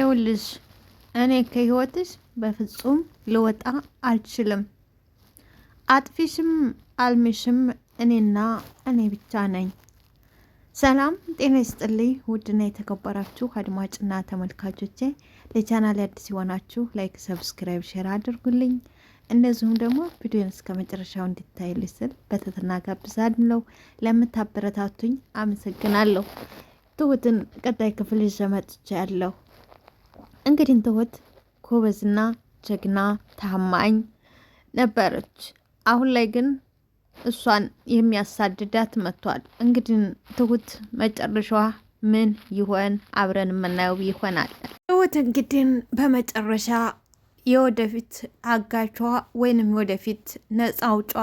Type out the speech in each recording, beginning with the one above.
ይኸውልሽ እኔ ከህይወትሽ በፍጹም ልወጣ አልችልም። አጥፊሽም አልሚሽም እኔና እኔ ብቻ ነኝ። ሰላም ጤና ይስጥልኝ። ውድና የተከበራችሁ አድማጭና ተመልካቾቼ ለቻናል አዲስ የሆናችሁ ላይክ፣ ሰብስክራይብ፣ ሼር አድርጉልኝ። እንደዚሁም ደግሞ ቪዲዮን እስከ መጨረሻው እንድታዩልኝ ስል በትህትና ጋብዛለሁ። ለምታበረታቱኝ አመሰግናለሁ። ትሁትን ቀጣይ ክፍል ይዤ መጥቻለሁ። እንግዲህ ትሁት ጎበዝና ጀግና ታማኝ ነበረች። አሁን ላይ ግን እሷን የሚያሳድዳት መጥቷል። እንግዲህ ትሁት መጨረሻዋ ምን ይሆን? አብረን የምናየው ይሆናል። ትሁት እንግዲህ በመጨረሻ የወደፊት አጋቿ ወይንም ወደፊት ነፃ አውጯ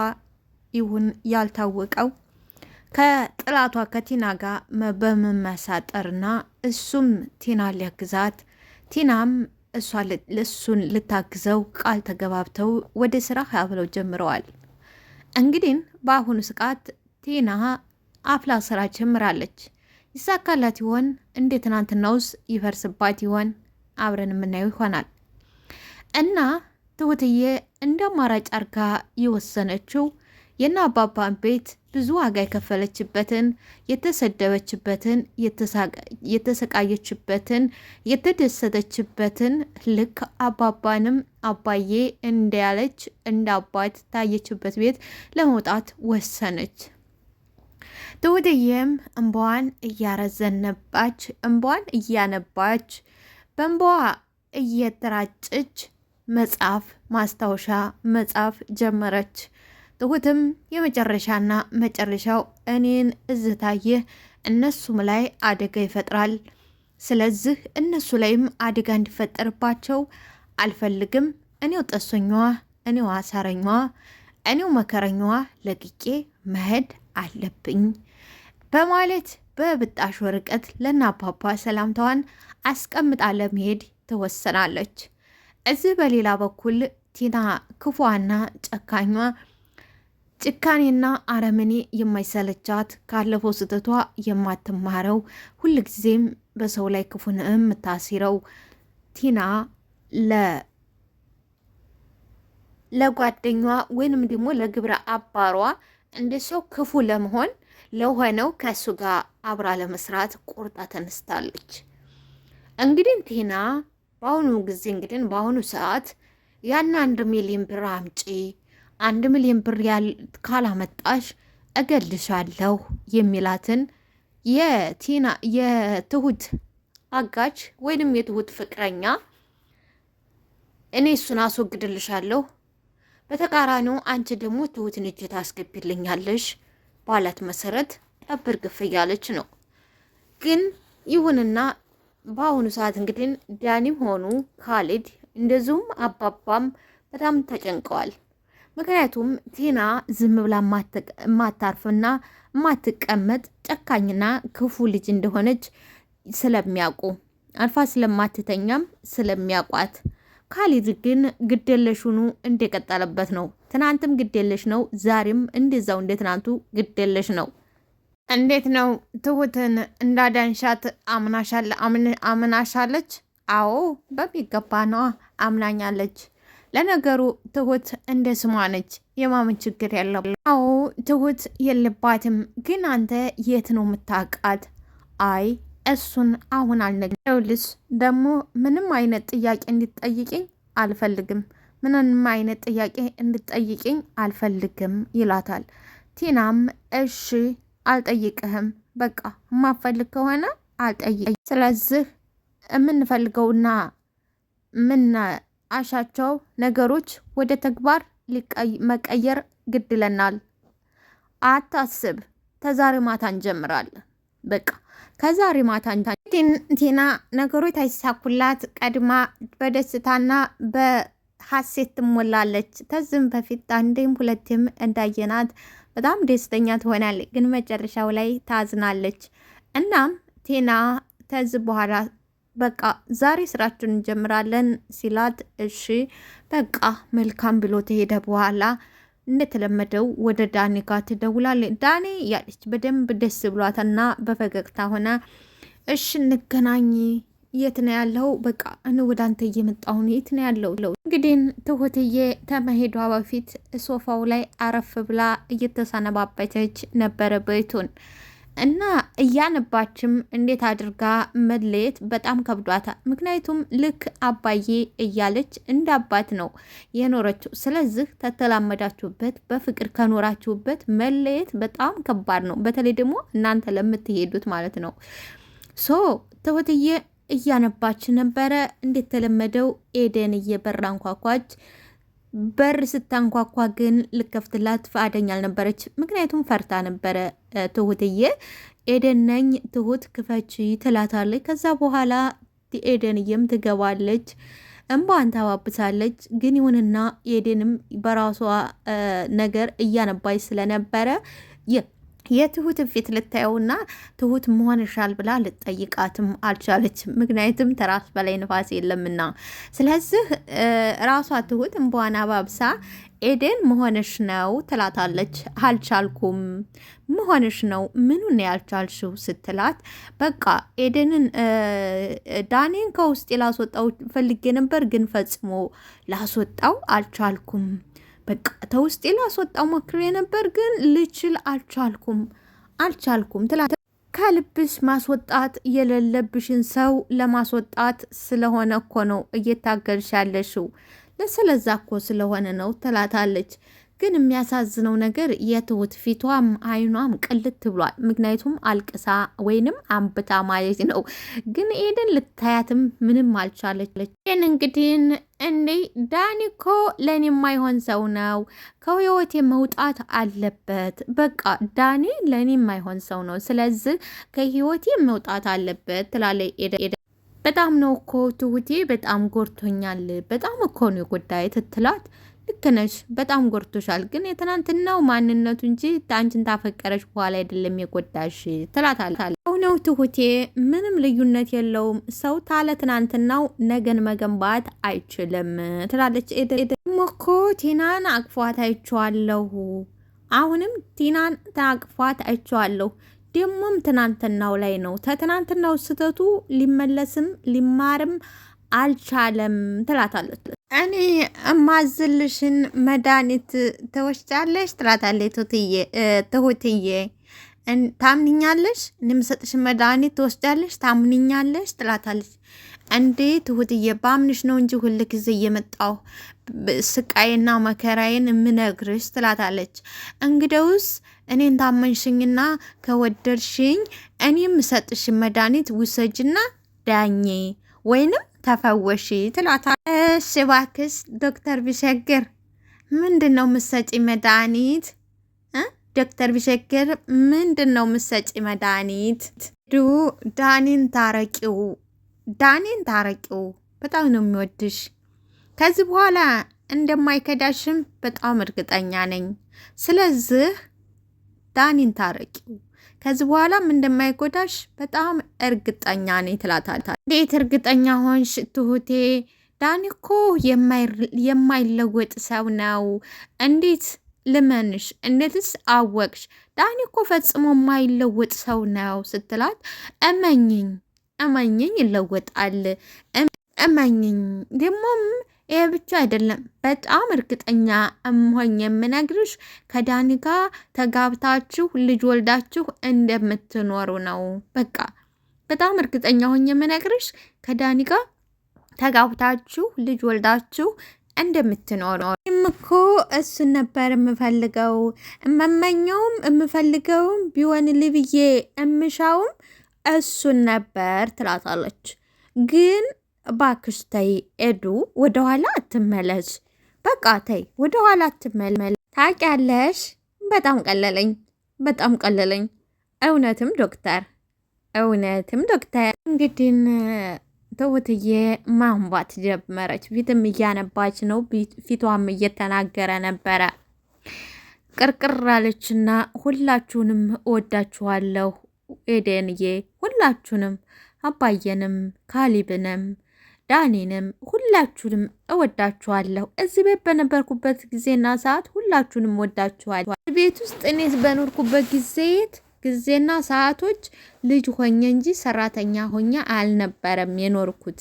ይሁን ያልታወቀው ከጥላቷ ከቲና ጋር በመመሳጠርና እሱም ቲና ሊያግዛት ቲናም እሱን ልታግዘው ቃል ተገባብተው ወደ ስራ አብረው ጀምረዋል። እንግዲህ በአሁኑ ሰዓት ቲና አፍላ ስራ ጀምራለች። ይሳካላት ይሆን? እንደ ትናንትናውስ ይፈርስባት ይሆን? አብረን የምናየው ይሆናል። እና ትሁትዬ እንደ አማራጭ አርጋ የወሰነችው የና አባባን ቤት ብዙ ዋጋ የከፈለችበትን፣ የተሰደበችበትን፣ የተሰቃየችበትን፣ የተደሰተችበትን ልክ አባባንም አባዬ እንዳለች እንደ አባት ታየችበት ቤት ለመውጣት ወሰነች። ትሁትዬም እንባዋን እያረዘነባች እንባዋን እያነባች በእንባዋ እየተራጨች መጽሐፍ ማስታወሻ መጽሐፍ ጀመረች። ትሁትም የመጨረሻና መጨረሻው እኔን እዝታየ እነሱም ላይ አደጋ ይፈጥራል። ስለዚህ እነሱ ላይም አደጋ እንዲፈጠርባቸው አልፈልግም። እኔው ጠሶኛዋ፣ እኔው አሳረኛዋ፣ እኔው መከረኛዋ ለቅቄ መሄድ አለብኝ በማለት በብጣሽ ወረቀት ለናፓፓ ሰላምታዋን አስቀምጣ ለመሄድ ትወሰናለች። እዚህ በሌላ በኩል ቲና ክፉዋና ጨካኟ ጭካኔና አረመኔ የማይሰለቻት ካለፈው ስህተቷ የማትማረው ሁልጊዜም በሰው ላይ ክፉን የምታሲረው ቲና ለጓደኛዋ ወይንም ደግሞ ለግብረ አባሯ እንደ ሰው ክፉ ለመሆን ለሆነው ከእሱ ጋር አብራ ለመስራት ቁርጣ ተነስታለች። እንግዲህ ቲና በአሁኑ ጊዜ እንግዲህ በአሁኑ ሰዓት ያን 1 ሚሊዮን ብር አምጪ፣ 1 ሚሊዮን ብር ካላመጣሽ እገልሻለሁ የሚላትን የትሁት አጋች ወይንም የትሁት ፍቅረኛ እኔ እሱን አስወግድልሻለሁ፣ በተቃራኒው አንቺ ደግሞ ትሁትን እጅ ታስገቢልኛለሽ ባላት መሰረት ጠብር ግፍ እያለች ነው። ግን ይሁንና በአሁኑ ሰዓት እንግዲህ ዳኒም ሆኑ ካሊድ እንደዚሁም አባባም በጣም ተጨንቀዋል። ምክንያቱም ቲና ዝም ብላ የማታርፍና የማትቀመጥ ጨካኝና ክፉ ልጅ እንደሆነች ስለሚያውቁ አልፋ ስለማትተኛም ስለሚያውቋት፣ ካሊድ ግን ግዴለሹኑ እንደቀጠለበት ነው። ትናንትም ግዴለሽ ነው፣ ዛሬም እንደዛው እንደ ትናንቱ ግዴለሽ ነው። እንዴት ነው ትሁትን እንዳዳንሻት አምናሻለች? አዎ በሚገባ ነዋ አምናኛለች። ለነገሩ ትሁት እንደ ስሟ ነች፣ የማምን ችግር የለው። አዎ ትሁት የለባትም፣ ግን አንተ የት ነው የምታውቃት? አይ እሱን አሁን አልነግርሽ። ደግሞ ምንም አይነት ጥያቄ እንድትጠይቅኝ አልፈልግም፣ ምንም አይነት ጥያቄ እንድትጠይቅኝ አልፈልግም ይላታል። ቲናም እሺ አልጠይቅህም፣ በቃ የማፈልግ ከሆነ አልጠይቅ። ስለዚህ የምንፈልገውና አሻቸው ነገሮች ወደ ተግባር መቀየር ግድለናል። አታስብ፣ ከዛሬ ማታ እንጀምራለን። በቃ ከዛሬ ማታ ቲና ነገሮች ታይሳኩላት ቀድማ በደስታና በሀሴት ትሞላለች። ተዝም በፊት አንዴም ሁለቴም እንዳየናት በጣም ደስተኛ ትሆናለች፣ ግን መጨረሻው ላይ ታዝናለች። እናም ቲና ተዝ በኋላ በቃ ዛሬ ስራችን እንጀምራለን ሲላት እሺ በቃ መልካም ብሎ ተሄደ። በኋላ እንደተለመደው ወደ ዳኒ ጋር ትደውላለች። ዳኒ ያለች በደንብ ደስ ብሏትና በፈገግታ ሆነ እሺ እንገናኝ የት ነው ያለው? በቃ እኔ ወደ አንተ እየመጣሁ ነው። የት ነው ያለው? እንግዲህ ትሁትዬ ከመሄዷ በፊት ሶፋው ላይ አረፍ ብላ እየተሰነባበተች ነበረ ቤቱን እና እያነባችም እንዴት አድርጋ መለየት በጣም ከብዷታል። ምክንያቱም ልክ አባዬ እያለች እንደ አባት ነው የኖረችው። ስለዚህ ተተላመዳችሁበት በፍቅር ከኖራችሁበት መለየት በጣም ከባድ ነው። በተለይ ደግሞ እናንተ ለምትሄዱት ማለት ነው። ሶ ትሁትዬ እያነባች ነበረ። እንዴት ተለመደው ኤደን እየበራ አንኳኳች። በር ስታንኳኳ ግን ልከፍትላት ፈቃደኛ አልነበረች። ምክንያቱም ፈርታ ነበረ ትሁትዬ። ኤደን ነኝ ትሁት ክፈች ትላታለች። ከዛ በኋላ ኤደንዬም ትገባለች፣ እንባዋን ታባብሳለች። ግን ይሁንና ኤደንም በራሷ ነገር እያነባች ስለነበረ የትሁት ፊት ልታየውና ትሁት መሆንሻል ብላ ልጠይቃትም አልቻለችም። ምክንያቱም ተራስ በላይ ንፋስ የለምና። ስለዚህ ራሷ ትሁት እንባዋን አባብሳ ኤደን መሆንሽ ነው ትላታለች። አልቻልኩም። መሆንሽ ነው ምኑን ያልቻልሽው ስትላት፣ በቃ ኤደንን ዳኔን ከውስጤ ላስወጣው ፈልጌ ነበር፣ ግን ፈጽሞ ላስወጣው አልቻልኩም። በቃ ተውስጤ ላስወጣው ሞክሬ ነበር፣ ግን ልችል አልቻልኩም ትላት። ከልብሽ ማስወጣት የሌለብሽን ሰው ለማስወጣት ስለሆነ እኮ ነው እየታገልሽ ያለሽው፣ ስለዛ እኮ ስለሆነ ነው ትላታለች። ግን የሚያሳዝነው ነገር የትሁት ፊቷም አይኗም ቅልት ብሏል። ምክንያቱም አልቅሳ ወይንም አንብታ ማለት ነው። ግን ኤደን ልታያትም ምንም አልቻለች። ይህን እንግዲህ እንዴ ዳኒ እኮ ለእኔ የማይሆን ሰው ነው፣ ከህይወቴ መውጣት አለበት። በቃ ዳኒ ለእኔ የማይሆን ሰው ነው፣ ስለዚህ ከህይወቴ መውጣት አለበት ትላለች ኤደን። በጣም ነው እኮ ትሁቴ በጣም ጎርቶኛል፣ በጣም እኮ ነው የጎዳይ ትትላት። ልክ ነሽ፣ በጣም ጎርቶሻል። ግን የትናንትናው ማንነቱ እንጂ አንቺን ታፈቀረች በኋላ አይደለም የጎዳሽ ትላታለች። አሁነው ትሁቴ ምንም ልዩነት የለውም። ሰው ታለ ትናንትናው ነገን መገንባት አይችልም ትላለች። ደግሞ እኮ ቲናን አቅፏት አይቼዋለሁ። አሁንም ቲናን አቅፏት አይቼዋለሁ። ደግሞም ትናንትናው ላይ ነው። ከትናንትናው ስህተቱ ሊመለስም ሊማርም አልቻለም ትላታለች። እኔ እማዝልሽን መድኃኒት ትወስጃለሽ ትላታለች ትሁትዬ። ታምንኛለሽ? እንደምሰጥሽን መድኃኒት ትወስጃለሽ ታምንኛለሽ ትላታለች። እንዴ ትሁትዬ ባምንሽ ነው እንጂ ሁል ጊዜ እየመጣሁ ስቃይና መከራዬን የምነግርሽ ትላታለች። እንግዲውስ እኔን ታመንሽኝና ከወደድሽኝ እኔ የምሰጥሽን መድኃኒት ውሰጅና ዳኜ ወይንም ተፈወሺ ትላታ። እሺ እባክሽ ዶክተር ቢሸግር ምንድን ነው ምሰጪ መድኃኒት? ዶክተር ቢሸግር ምንድን ነው ምሰጪ መድኃኒት? ዳኒን ታረቂው በጣም ነው የሚወድሽ። ከዚህ በኋላ እንደማይከዳሽም በጣም እርግጠኛ ነኝ። ስለዚህ ዳኒን ታረቂው፣ ከዚህ በኋላም እንደማይጎዳሽ በጣም እርግጠኛ ነኝ ትላታለች። እንዴት እርግጠኛ ሆንሽ ትሁቴ? ዳኒ እኮ የማይለወጥ ሰው ነው። እንዴት ልመንሽ? እንዴትስ አወቅሽ? ዳኒ እኮ ፈጽሞ የማይለወጥ ሰው ነው ስትላት፣ እመኝኝ ይለወጣል፣ እመኝኝ። ደግሞም ይሄ ብቻ አይደለም፣ በጣም እርግጠኛ እምሆኝ የምነግርሽ ከዳኒ ጋር ተጋብታችሁ ልጅ ወልዳችሁ እንደምትኖሩ ነው። በቃ በጣም እርግጠኛ ሆኝ የምነግርሽ ከዳኒ ጋር ተጋብታችሁ ልጅ ወልዳችሁ እንደምትኖሩ። እኮ እሱን ነበር የምፈልገው፣ የምፈልገውም ቢሆን ልብዬ እምሻውም እሱን ነበር ትላታለች። ግን እባክሽ ተይ ኤዱ፣ ወደኋላ አትመለስ። በቃ ተይ ወደኋላ አትመለስ። ታውቂያለሽ፣ በጣም ቀለለኝ። እውነትም ዶክተር እንግዲህ ትሁትዬ ማንባት ጀመረች። ፊትም እያነባች ነው፣ ፊቷም እየተናገረ ነበረ። ቅርቅር አለችና ሁላችሁንም እወዳችኋለሁ ኤደንዬ፣ ሁላችሁንም፣ አባየንም፣ ካሊብንም፣ ዳኒንም ሁላችሁንም እወዳችኋለሁ። እዚህ ቤት በነበርኩበት ጊዜና ሰዓት ሁላችሁንም እወዳችኋለሁ። ቤት ውስጥ እኔ በኖርኩበት ጊዜና ሰዓቶች ልጅ ሆኜ እንጂ ሰራተኛ ሆኜ አልነበረም የኖርኩት።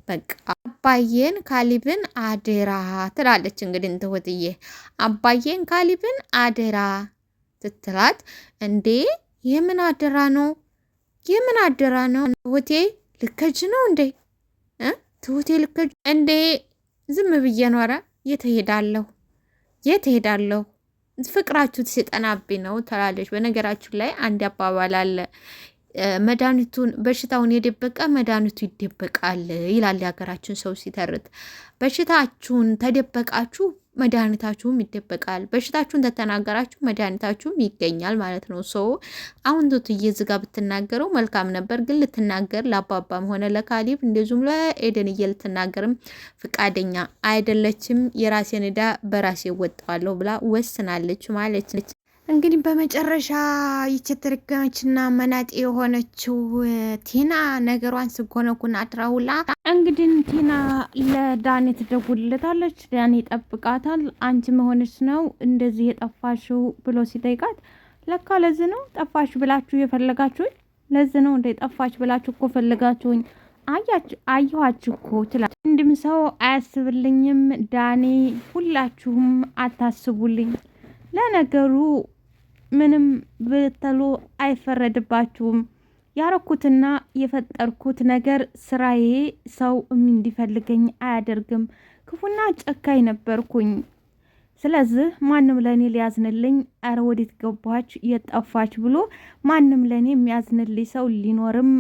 በቃ አባዬን ካሊብን አደራ ትላለች። እንግዲህ እንትወትዬ አባዬን ካሊብን አደራ ስትላት፣ እንዴ የምን አደራ ነው? የምን አደራ ነው? ትሁቴ ልከጅ ነው እንዴ? ትሁቴ ልከጅ እንዴ? ዝም ብዬ ኖረ የት ሄዳለሁ? የት ሄዳለሁ? ፍቅራችሁ ሲጠናብኝ ነው ትላለች። በነገራችሁ ላይ አንድ አባባል አለ፣ መድኃኒቱን በሽታውን የደበቀ መድኃኒቱ ይደበቃል ይላል የሀገራችን ሰው ሲተርት። በሽታችሁን ተደበቃችሁ መድኃኒታችሁም ይደበቃል፣ በሽታችሁን ተተናገራችሁ መድኃኒታችሁም ይገኛል ማለት ነው። ሰው አሁን ቱትዬ ዝጋ ብትናገረው መልካም ነበር፣ ግን ልትናገር ለአባባም ሆነ ለካሊብ እንደዚሁም ለኤደንዬ ልትናገርም ፍቃደኛ አይደለችም። የራሴን ዕዳ በራሴ እወጣዋለሁ ብላ ወስናለች ማለት ነች። እንግዲህ በመጨረሻ ይችትርጋችና መናጤ የሆነችው ቲና ነገሯን ስጎነጉን አድራውላ እንግዲህ ቲና ለዳኒ ትደውልለታለች። ዳኒ ይጠብቃታል። አንቺ መሆንሽ ነው እንደዚህ የጠፋሽው ብሎ ሲጠይቃት ለካ ለዚህ ነው ጠፋሽ ብላችሁ የፈለጋችሁኝ፣ ለዚህ ነው እንደ ጠፋሽ ብላችሁ እኮ ፈልጋችሁኝ አየኋችሁ እኮ ትላለች። እንድም ሰው አያስብልኝም ዳኒ፣ ሁላችሁም አታስቡልኝ። ለነገሩ ምንም ብትሉ አይፈረድባችሁም። ያረኩትና የፈጠርኩት ነገር ስራዬ ሰው እንዲፈልገኝ አያደርግም። ክፉና ጨካኝ ነበርኩኝ። ስለዚህ ማንም ለኔ ሊያዝንልኝ አረ ወዴት ገባች የጠፋች ብሎ ማንም ለኔ የሚያዝንልኝ ሰው ሊኖርም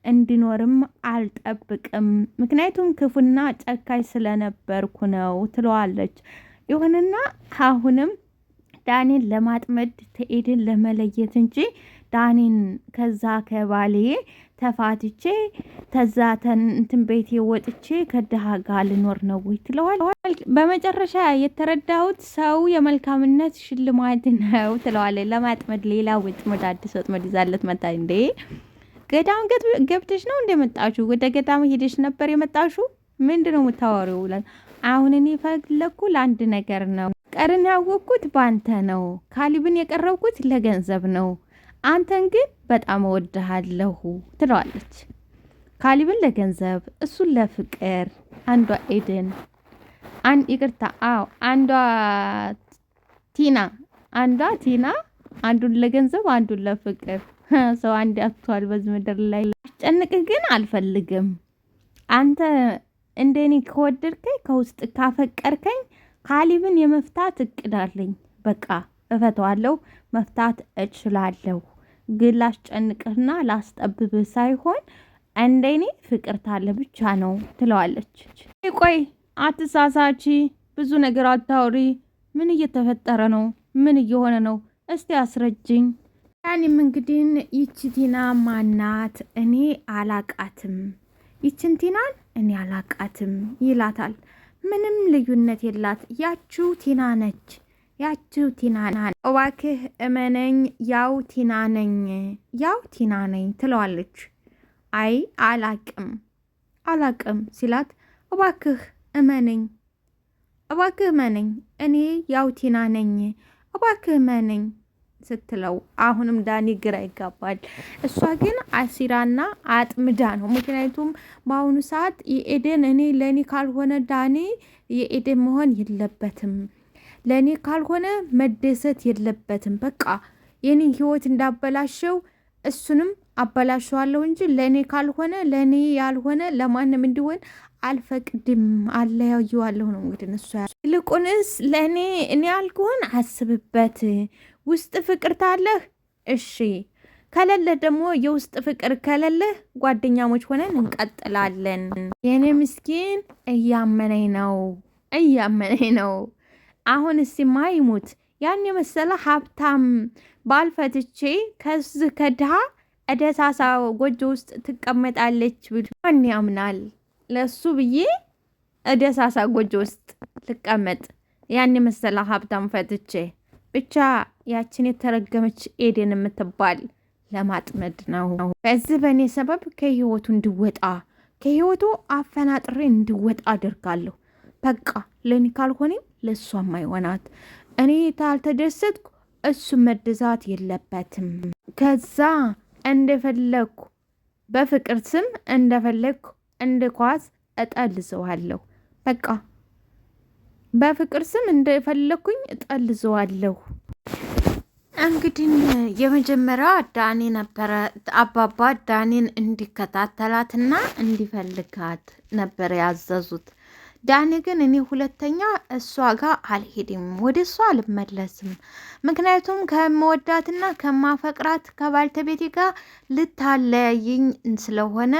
እንዲኖርም አልጠብቅም። ምክንያቱም ክፉና ጨካኝ ስለነበርኩ ነው ትለዋለች። ይሁንና አሁንም ዳኒን ለማጥመድ ተኤድን ለመለየት እንጂ ዳኒን ከዛ ከባሌ ተፋትቼ ተዛ እንትን ቤቴ ወጥቼ ከድሃ ጋር ልኖር ነው ወይ ትለዋለች። በመጨረሻ የተረዳሁት ሰው የመልካምነት ሽልማት ነው ትለዋለች። ለማጥመድ ሌላ ወጥመድ አዲስ ወጥመድ ይዛለት መጣ። እንዴ ገዳም ገብተሽ ነው እንደመጣችሁ? ወደ ገዳም ሄደሽ ነበር የመጣችሁ? ምንድነው የምታወሪው? አሁን እኔ ፈለኩ ለአንድ ነገር ነው። ቀርን ያወቅኩት ባንተ ነው። ካሊብን የቀረብኩት ለገንዘብ ነው። አንተን ግን በጣም እወድሃለሁ ትለዋለች። ካሊብን ለገንዘብ፣ እሱን ለፍቅር። አንዷ ኤደን ይቅርታ፣ አንዷ ቲና አንዱን ለገንዘብ አንዱን ለፍቅር። ሰው አንድ አጥቷል በዚህ ምድር ላይ። አስጨንቅህ ግን አልፈልግም። አንተ እንደኔ ከወደድከኝ ከውስጥ ካፈቀርከኝ ካሊብን የመፍታት እቅዳለኝ። በቃ እፈተዋለሁ፣ መፍታት እችላለሁ። ግን ላስጨንቅህና ላስጠብብህ ሳይሆን እንደኔ ፍቅር ታለ ብቻ ነው ትለዋለች። ቆይ አትሳሳቺ፣ ብዙ ነገር አታውሪ። ምን እየተፈጠረ ነው? ምን እየሆነ ነው? እስቲ አስረጅኝ። ያኔም እንግዲህ ይቺ ቲና ማናት? እኔ አላቃትም። ይችን ቲናን እኔ አላቃትም ይላታል። ምንም ልዩነት የላት፣ ያችው ቲና ነች። ያችው ቲና እባክህ እመነኝ፣ ያው ቲና ነኝ ትለዋለች። አይ አላቅም ሲላት፣ እባክህ እመነኝ፣ እኔ ያው ቲና ነኝ፣ እባክህ እመነኝ ስትለው አሁንም ዳኒ ግራ ይጋባል። እሷ ግን አሲራና አጥምዳ ነው። ምክንያቱም በአሁኑ ሰዓት የኤደን እኔ ለእኔ ካልሆነ ዳኒ የኤደን መሆን የለበትም፣ ለእኔ ካልሆነ መደሰት የለበትም። በቃ የኔ ህይወት እንዳበላሸው እሱንም አበላሸዋለሁ እንጂ ለእኔ ካልሆነ ለእኔ ያልሆነ ለማንም እንዲሆን አልፈቅድም፣ አለያየዋለሁ ነው እንግዲህ እሷ። ይልቁንስ ለእኔ እኔ ያልኩህን አስብበት። ውስጥ ፍቅር ታለህ እሺ፣ ከሌለ ደግሞ የውስጥ ፍቅር ከሌለህ ጓደኛሞች ሆነን እንቀጥላለን። የኔ ምስኪን እያመነኝ ነው። አሁን እስማ ይሙት ያን የመሰለ ሀብታም ባልፈትቼ ከዚህ ከድሃ እደሳሳ ጎጆ ውስጥ ትቀመጣለች ብሎ ማን ያምናል? ለሱ ብዬ እደሳሳ ጎጆ ውስጥ ልቀመጥ ያን የመሰለ ሀብታም ፈትቼ ብቻ ያችን የተረገመች ኤደን የምትባል ለማጥመድ ነው። በዚህ በእኔ ሰበብ ከህይወቱ አፈናጥሬ እንድወጣ አደርጋለሁ። በቃ ለእኔ ካልሆነም ለእሷም አይሆናት። እኔ ታልተደሰትኩ እሱ መድዛት የለበትም። ከዛ እንደፈለኩ በፍቅር ስም እንደፈለኩ እንደ ኳስ እጠልዘዋለሁ። በቃ በፍቅር ስም እንደፈለኩኝ እጠልዘዋለሁ። እንግዲህ የመጀመሪያዋ ዳኒ ነበረ። አባባ ዳኒን እንዲከታተላትና እንዲፈልጋት ነበር ያዘዙት። ዳኒ ግን እኔ ሁለተኛ እሷ ጋር አልሄድም፣ ወደ እሷ አልመለስም፣ ምክንያቱም ከመወዳትና ከማፈቅራት ከባልተቤቴ ጋር ልታለያይኝ ስለሆነ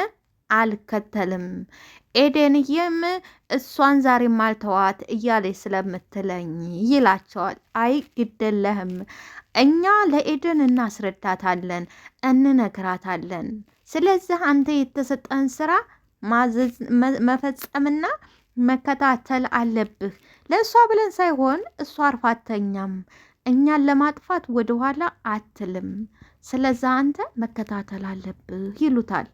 አልከተልም። ኤደንዬም እሷን ዛሬ ማልተዋት እያለች ስለምትለኝ ይላቸዋል። አይ ግደለህም፣ እኛ ለኤደን እናስረዳታለን፣ እንነግራታለን። ስለዚህ አንተ የተሰጠህን ስራ ማዘዝ መፈጸምና መከታተል አለብህ። ለእሷ ብለን ሳይሆን እሷ አርፋተኛም እኛን ለማጥፋት ወደኋላ አትልም። ስለዛ አንተ መከታተል አለብህ ይሉታል።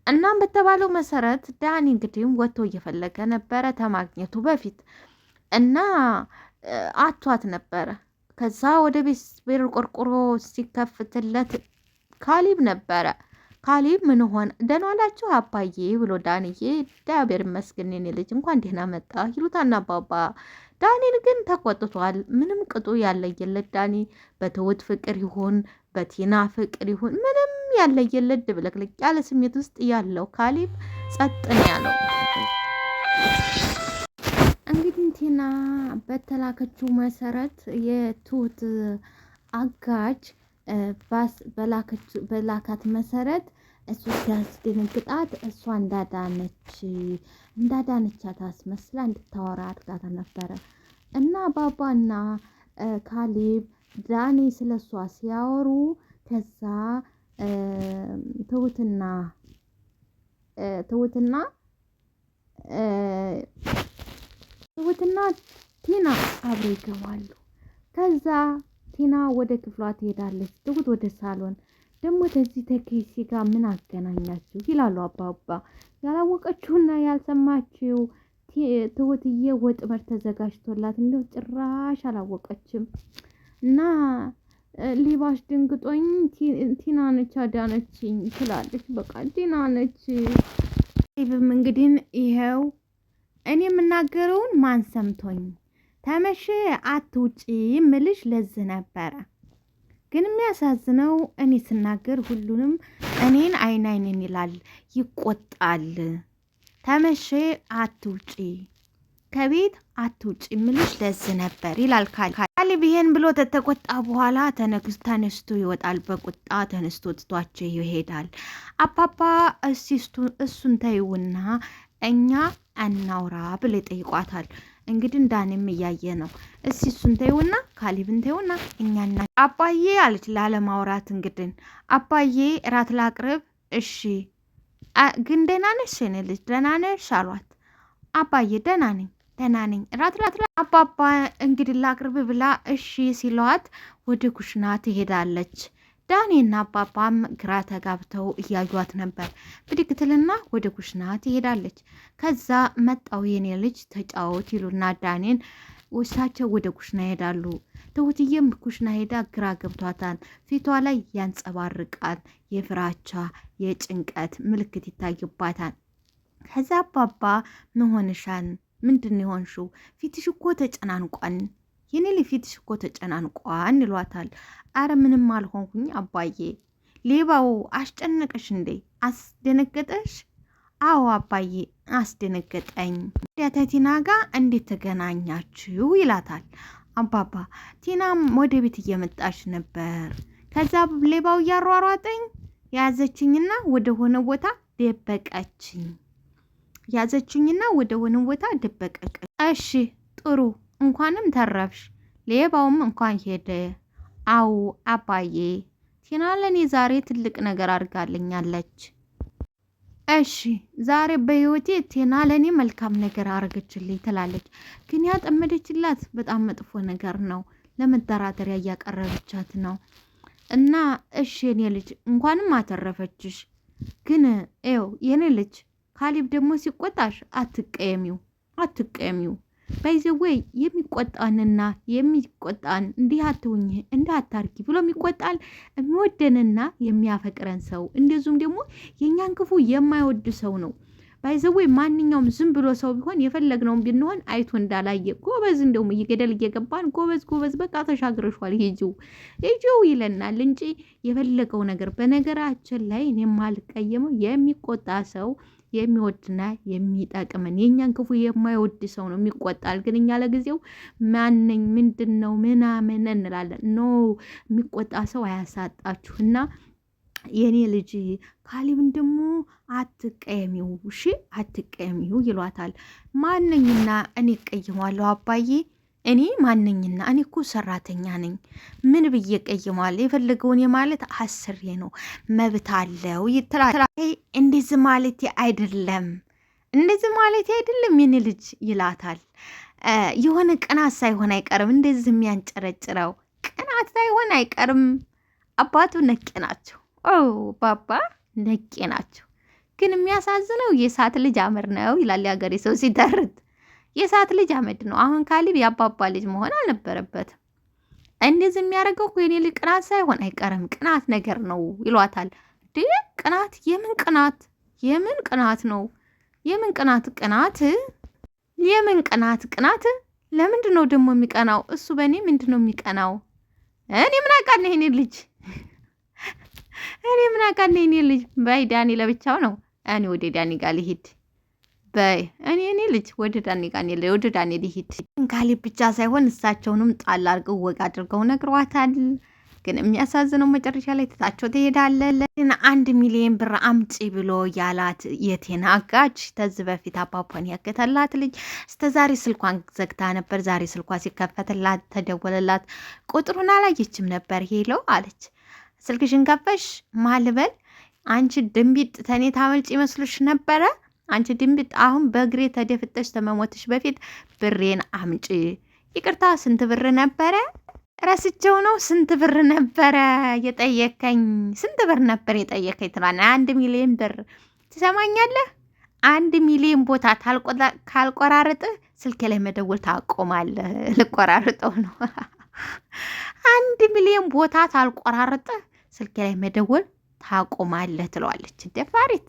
እናም በተባለው መሰረት ዳኒ እንግዲህ ወጥቶ እየፈለገ ነበረ ተማግኘቱ በፊት እና አቷት ነበረ። ከዛ ወደ ቤት በር ቆርቆሮ ሲከፍትለት ካሊብ ነበረ። ካሊብ ምን ሆነ ደህና ዋላችሁ አባዬ ብሎ ዳንዬ እግዚአብሔር ይመስገን የኔ ልጅ እንኳን ደህና መጣ ይሉታና አባባ ዳኒን ግን ተቆጥቷል። ምንም ቅጡ ያለየለት ዳኒ በትሁት ፍቅር ይሁን በቲና ፍቅር ይሁን ምንም ያለየለት ድብልቅልቅ ያለ ስሜት ውስጥ ያለው ካሊብ ጸጥን ያለው። እንግዲህ ቲና በተላከችው መሰረት የትሁት አጋጅ በላካት መሰረት እሱ ሲያስደነግጣት እሷ እንዳዳነቻት አስመስላ እንድታወራ አድርጋታ ነበረ እና ባባና ካሊብ ዳኒ ስለሷ ሲያወሩ ከዛ ትሁትና ቲና አብረው ይገባሉ። ከዛ ቲና ወደ ክፍሏ ትሄዳለች። ትሁት ወደ ሳሎን ደግሞ ከዚህ ተኬሲ ጋር ምን አገናኛችሁ ይላሉ አባባ። ያላወቀችውና ያልሰማችው ትሁትዬ ወጥመድ ተዘጋጅቶላት እንደው ጭራሽ አላወቀችም እና ሊባሽ ድንግጦኝ ቲና ነች አዳነችኝ ትላለች። በቃ ቲና ነች። ይብም እንግዲህ ይሄው እኔ የምናገረውን ማን ሰምቶኝ ተመሸ አትውጪ ምልሽ ለዚህ ነበረ። ግን የሚያሳዝነው እኔ ስናገር ሁሉንም እኔን አይኔን ይላል፣ ይቆጣል። ተመሸ አትውጪ ከቤት አትውጪ ምልሽ ለዚህ ነበር ይላል ካሊብ። ይሄን ብሎ ተተቆጣ በኋላ ተነስቶ ይወጣል። በቁጣ ተነስቶ ትቷቸው ይሄዳል። አባባ እሱን ተይውና እኛ እናውራ ብለ ይጠይቋታል። እንግዲህ ዳኒም እያየ ነው። እሱን ተይውና ካሊብን ተይውና እኛና አባዬ አለች ላለማውራት። እንግዲህ አባዬ እራት ላቅርብ? እሺ ግን ደህና ነሽ የኔ ልጅ ደህና ነሽ አሏት። አባዬ ደህና ነኝ እራት አባባ እንግዲህ ላቅርብ ብላ እሺ ሲሏት ወደ ኩሽና ትሄዳለች። ዳኒና አባባም ግራ ተጋብተው እያዩት ነበር። ብድግትልና ወደ ኩሽና ትሄዳለች። ከዛ መጣው የኔ ልጅ ተጫወት ይሉና ዳኒን ወሳቸው ወደ ኩሽና ይሄዳሉ። ትሁትዬም ኩሽና ሄዳ ግራ ገብቷታል። ፊቷ ላይ ያንጸባርቃል የፍራቻ የጭንቀት ምልክት ይታይባታል። ከዛ አባባ ምን ሆነሻል? ምንድን ይሆንሽው? ፊትሽ እኮ ተጨናንቋን የኔ ፊትሽ እኮ ተጨናንቋን ይሏታል። አረ ምንም አልሆንኩኝ አባዬ። ሌባው አስጨነቀሽ እንዴ? አስደነገጠሽ? አዎ አባዬ አስደነገጠኝ። ቲና ጋር እንዴት ተገናኛችሁ ይላታል አባባ። ቲናም ወደ ቤት እየመጣች ነበር። ከዛ ሌባው እያሯሯጠኝ ያዘችኝና ወደ ሆነ ቦታ ደበቀችኝ። እሺ ጥሩ እንኳንም ተረፍሽ፣ ሌባውም እንኳን ሄደ። አው አባዬ ቲና ለኔ ዛሬ ትልቅ ነገር አድርጋልኛለች። እሺ ዛሬ በህይወቴ ቲና ለኔ መልካም ነገር አረገችልኝ ትላለች። ግን ያጠመደችላት በጣም መጥፎ ነገር ነው። ለመደራደሪያ እያቀረበቻት ነው። እና እሺ የኔ ልጅ እንኳንም አተረፈችሽ። ግን ይኸው የኔ ልጅ ካሊብ ደግሞ ሲቆጣሽ አትቀየሚው። ባይዘወይ የሚቆጣንና የሚቆጣን እንዲህ አትሁኝ እንዲህ አታርጊ ብሎ የሚቆጣን የሚወደንና የሚያፈቅረን ሰው እንደዚሁም ደግሞ የእኛን ክፉ የማይወድ ሰው ነው። ባይዘወይ ማንኛውም ዝም ብሎ ሰው ቢሆን የፈለግነውን ብንሆን አይቶ እንዳላየ ጎበዝ እንደውም እየገደል እየገባን ጎበዝ በቃ ተሻግረሻል ሂጂው ይለናል እንጂ የፈለገው ነገር። በነገራችን ላይ እኔ የማልቀየመው የሚቆጣ ሰው የሚወድና የሚጠቅምን የእኛን ክፉ የማይወድ ሰው ነው የሚቆጣል። ግን እኛ ለጊዜው ማነኝ ምንድን ነው ምናምን እንላለን። ኖ የሚቆጣ ሰው አያሳጣችሁና የኔ ልጅ ካሌብን ደግሞ አትቀየሚው፣ እሺ አትቀየሚው ይሏታል። ማነኝና እኔ እቀይመዋለሁ አባዬ? እኔ ማነኝና? እኔ እኮ ሰራተኛ ነኝ። ምን ብዬ ቀይመዋለሁ? የፈለገውን የማለት አስሬ ነው መብት አለው ይትላል። እንደዚህ ማለት አይደለም እንደዚህ ማለት አይደለም የኔ ልጅ ይላታል። የሆነ ቅናት ሳይሆን አይቀርም እንደዚህ የሚያንጨረጭረው ቅናት ሳይሆን አይቀርም። አባቱ ነቄ ናቸው። ባባ ነቄ ናቸው። ግን የሚያሳዝነው የእሳት ልጅ አመድ ነው ይላል የሀገሬ ሰው ሲተርት። የእሳት ልጅ አመድ ነው። አሁን ካሌብ የአባባ ልጅ መሆን አልነበረበትም። እንደዚህ የሚያደርገው የኔ ልጅ ቅናት ሳይሆን አይቀርም ቅናት ነገር ነው ይሏታል። ቅናት? የምን ቅናት? የምን ቅናት ነው? የምን ቅናት? የምን ቅናት? ለምንድን ነው ደግሞ የሚቀናው? እሱ በእኔ ምንድን ነው የሚቀናው? እኔ ምን አውቃለሁ የኔ ልጅ እኔ ምን አውቃለሁ የኔ ልጅ። በይ ዳኒ ለብቻው ነው። እኔ ወደ ዳኒ ጋር ልሂድ። በይ እኔ ልጅ ወደ ዳኒ ጋር ወደ ዳኒ ልሂድ። ካሌብ ብቻ ሳይሆን እሳቸውንም ጣል አድርገው ወግ አድርገው ነግሯታል። ግን የሚያሳዝነው መጨረሻ ላይ ትታቸው ትሄዳለች። 1 ሚሊዮን ብር አምጪ ብሎ ያላት የቴና አጋች ተዝ በፊት አባቧን ያገተላት ልጅ እስከ ዛሬ ስልኳን ዘግታ ነበር። ዛሬ ስልኳ ሲከፈትላት ተደወለላት። ቁጥሩን አላየችም ነበር። ሄሎ አለች። ስልክሽን ከፈሽ ማልበል አንቺ ድንቢጥ ተኔ ታመልጭ ይመስልሽ ነበረ? አንቺ ድንቢጥ አሁን በእግሬ ተደፍጠሽ ተመሞትሽ በፊት ብሬን አምጪ። ይቅርታ ስንት ብር ነበረ? ረስቸው ነው። ስንት ብር ነበረ የጠየከኝ? ስንት ብር ነበር የጠየከኝ? ትላና 1 ሚሊዮን ብር። ትሰማኛለህ? 1 ሚሊዮን ቦታ ካልቆራርጥህ ስልኬ ላይ መደወል ታቆማለህ። ልቆራርጠው ነው። 1 ሚሊዮን ቦታ ታልቆራርጥህ ስልኬ ላይ መደወል ታቆማለህ ትለዋለች። ደፋሪት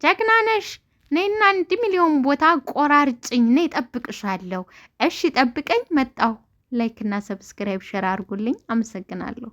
ጀግና ነሽ። ነይና 1 ሚሊዮን ቦታ ቆራርጭኝ። ነይ ጠብቅሻለሁ። እሺ ጠብቀኝ፣ መጣሁ። ላይክ እና ሰብስክራይብ ሸር አድርጉልኝ። አመሰግናለሁ።